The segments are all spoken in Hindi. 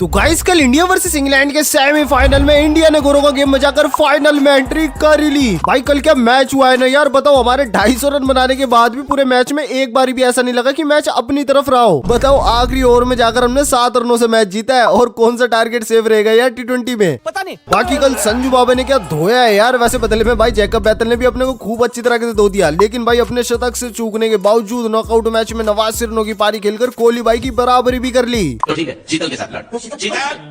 तो गाइस कल इंडिया वर्सेस इंग्लैंड के सेमीफाइनल में इंडिया ने गोरों का गेम बचाकर फाइनल में एंट्री कर ली। भाई कल क्या मैच हुआ है ना यार, बताओ हमारे 250 रन बनाने के बाद भी पूरे मैच में एक बार भी ऐसा नहीं लगा कि मैच अपनी तरफ रहा हो। बताओ आखिरी ओवर में जाकर हमने 7 रनों से मैच जीता है और कौन सा टारगेट सेव रहेगा यार T20 में पता नहीं। बाकी कल संजू बाबा ने क्या धोया है यार। वैसे बदले में भाई जैकब बैतल ने भी अपने को खूब अच्छी तरह से धो दिया, लेकिन भाई अपने शतक से चूकने के बावजूद नॉकआउट मैच में 89 रनों की पारी खेलकर कोहली भाई की बराबरी भी कर ली। तो ठीक है, शीतल के साथ लड़। शीतल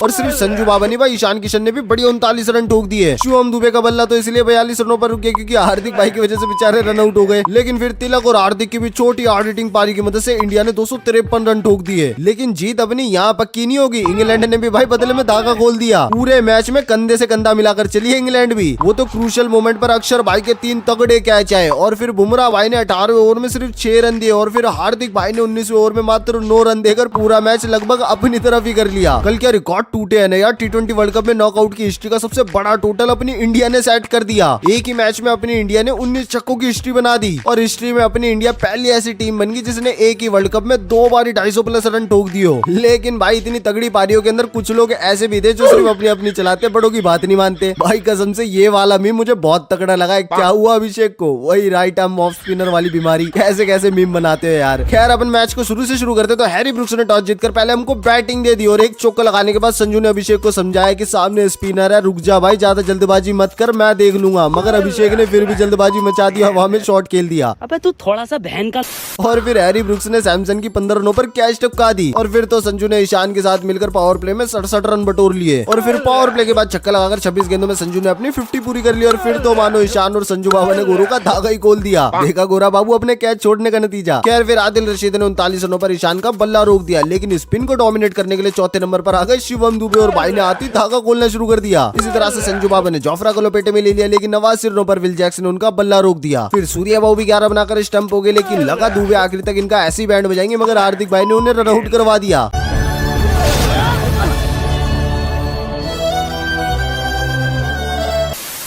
और सिर्फ संजू बाबा नहीं भाई, ईशान किशन ने भी बड़ी 39 रन ठोक दिए। शिवम दुबे का बल्ला तो इसलिए 42 रनों पर रुक गया क्योंकि हार्दिक भाई की वजह से बेचारे रन आउट हो गए। लेकिन फिर तिलक और हार्दिक की भी छोटी हार्ड हिटिंग पारी की मदद से इंडिया ने 253 रन ठोक दिए। लेकिन जीत अपनी यहाँ पक्की नहीं होगी। इंग्लैंड ने भी भाई बदले में धागा खोल दिया। पूरे मैच में कंधे से कंधा मिलाकर चली है इंग्लैंड भी। वो तो क्रूशियल मोमेंट पर अक्षर भाई के 3 तगड़े कैच आए और फिर बुमराह भाई ने 18वें ओवर में सिर्फ 6 रन दिए और फिर हार्दिक भाई ने 19वें ओवर में मात्र 9 रन देकर पूरा मैच लगभग अपनी तरफ ही कर लिया। कल क्या रिकॉर्ड टूटे है ना यार। T20 वर्ल्ड कप में नॉकआउट की हिस्ट्री का सबसे बड़ा टोटल अपनी इंडिया ने सेट कर दिया। एक ही मैच में अपनी इंडिया ने 19 छक्कों की हिस्ट्री बना दी और हिस्ट्री में अपनी इंडिया पहली ऐसी टीम बन गई जिसने एक ही वर्ल्ड कप में 2 बार 250 प्लस रन ठोक दियो। लेकिन भाई इतनी तगड़ी पारियों के अंदर कुछ लोग ऐसे भी थे जो सिर्फ अपनी अपनी चलाते, बड़ों की बात नहीं मानते। भाई कसम से ये वाला मीम मुझे बहुत तगड़ा लगा। क्या हुआ अभिषेक को? वही राइट आर्म ऑफ स्पिनर वाली बीमारी। कैसे कैसे मीम बनाते हो यार। खैर अपन मैच को शुरू से शुरू करते तो हैरी ब्रुक्स ने टॉस जीतकर पहले हमको बैटिंग दे दी और एक चौका लगाने के बाद संजू ने अभिषेक को समझाया कि सामने स्पिनर है, रुक जा भाई, ज्यादा जल्दबाजी मत कर, मैं देख लूंगा। मगर अभिषेक ने फिर भी जल्दबाजी मचा दी, हवा में शॉट खेल दिया। अबे तू थोड़ा सा बहन का। और फिर हैरी ब्रुक्स ने सैमसन की 15 रनों पर कैच टपका दी और फिर तो संजू ने ईशान के साथ मिलकर पावर प्ले में 67 रन बटोर लिए और फिर पावर प्ले के बाद छक्का लगाकर 26 गेंदों में संजू ने अपनी 50 पूरी कर ली और फिर तो मानो ईशान और संजू बाबा ने गोरू का धागा ही खोल दिया। देखा गोरा बाबू अपने कैच छोड़ने का नतीजा। खैर फिर आदिल रशीद ने 39 रनों पर ईशान का बल्ला रोक दिया, लेकिन स्पिन को डोमिनेट करने के लिए चौथे नंबर पर आ गए शिवम दुबे और भाई ने आती धागा खोलना शुरू कर दिया। इसी तरह से संजू बाबा ने जोफ्रा को लपेटे में ले लिया, लेकिन 89 रनों पर विल जैक्स ने उनका बल्ला रोक दिया। फिर सूर्या बाबू भी 11 बनाकर स्टंप हो गए, लेकिन लगा दुबे आखिर तक इनका ऐसी बैंड बजाएंगे, मगर हार्दिक भाई ने उन्हें रन आउट करवा दिया।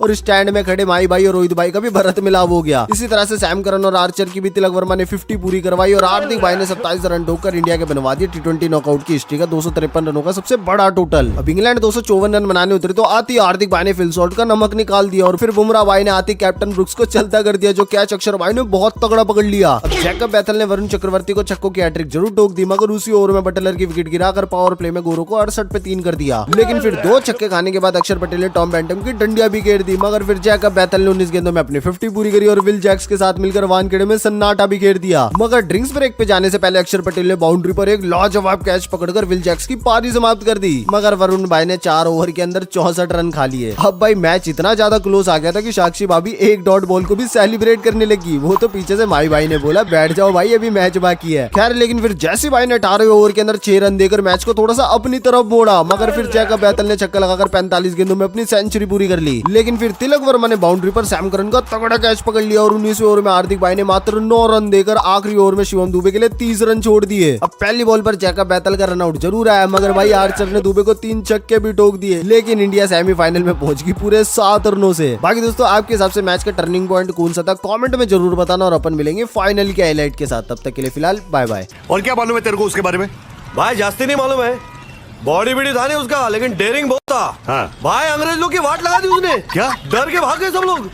और स्टैंड में खड़े माई भाई और रोहित भाई का भी भरत मिलाप हो गया। इसी तरह से सैम करन और आर्चर की भी तिलक वर्मा ने 50 पूरी करवाई और हार्दिक भाई ने 27 रन ठोककर इंडिया के बनवा दिए T20 नॉकआउट की हिस्ट्री का 253 रनों का सबसे बड़ा टोटल। अब इंग्लैंड 254 रन बनाने उतरी तो आती हार्दिक भाई ने फिल शॉट का नमक निकाल दिया और फिर बुमराह भाई ने आती कैप्टन ब्रुक्स को चलता कर दिया, जो कैच अक्षर भाई ने बहुत तगड़ा पकड़ लिया। अब जैकब बैतल ने वरुण चक्रवर्ती को छक्कों की हैट्रिक जरूर ठोक दी, मगर उसी ओवर में बटलर की विकेट गिराकर पावर प्ले में गोरों को 68 पे 3 कर दिया। लेकिन फिर 2 छक्के खाने के बाद अक्षर पटेल ने टॉम बैंटम की डंडिया भी घेर दी, मगर फिर जैकब बैतल ने 19 गेंदों में अपनी 50 पूरी करी और विल जैक्स के साथ मिलकर वानखेड़े में सन्नाटा भी घेर दिया। मगर ड्रिंक्स ब्रेक पे जाने से पहले अक्षर पटेल ने बाउंड्री पर एक लाजवाब कैच पकड़कर विल जैक्स की पारी समाप्त कर दी, मगर वरुण भाई ने 4 ओवर के अंदर 64 रन खा लिए। अब भाई मैच इतना ज्यादा क्लोज आ गया था कि साक्षी भाभी एक डॉट बॉल को भी सेलिब्रेट करने लगी। वो तो पीछे से माई भाई ने बोला बैठ जाओ भाई, अभी मैच बाकी है। खैर लेकिन फिर जैसी भाई ने 18वें ओवर के अंदर 6 रन देकर मैच को थोड़ा सा अपनी तरफ मोड़ा, मगर फिर जैकब बैतल ने छक्का लगाकर 45 गेंदों में अपनी सेंचुरी पूरी कर ली। लेकिन फिर तिलक वर्मा ने बाउंड्री पर सैम करन का तगड़ा कैच पकड़ लिया और 19वें ओवर में हार्दिक भाई ने मात्र 9 रन देकर आखिरी ओवर में शिवम दुबे के लिए 30 रन छोड़ दिए। अब पहली बॉल पर जैकब बैतल का रनआउट जरूर आया, मगर भाई आर्चर ने दुबे को 3 छक्के भी ठोक दिए, लेकिन इंडिया सेमीफाइनल में पहुंच गई पूरे 7 रनों से। बाकी दोस्तों आपके हिसाब से मैच का टर्निंग पॉइंट कौन सा था कमेंट में जरूर बताना और अपन मिलेंगे फाइनल के हाईलाइट के साथ। तब तक के लिए फिलहाल बाय बाय। और क्या मालूम है तेरे को उसके बारे में? भाई जास्ती नहीं मालूम है, बॉडी बिडी था नहीं उसका, लेकिन डेयरिंग बहुत था। हाँ। भाई अंग्रेज लोग की वाट लगा दी उसने। क्या? डर के भाग गए सब लोग।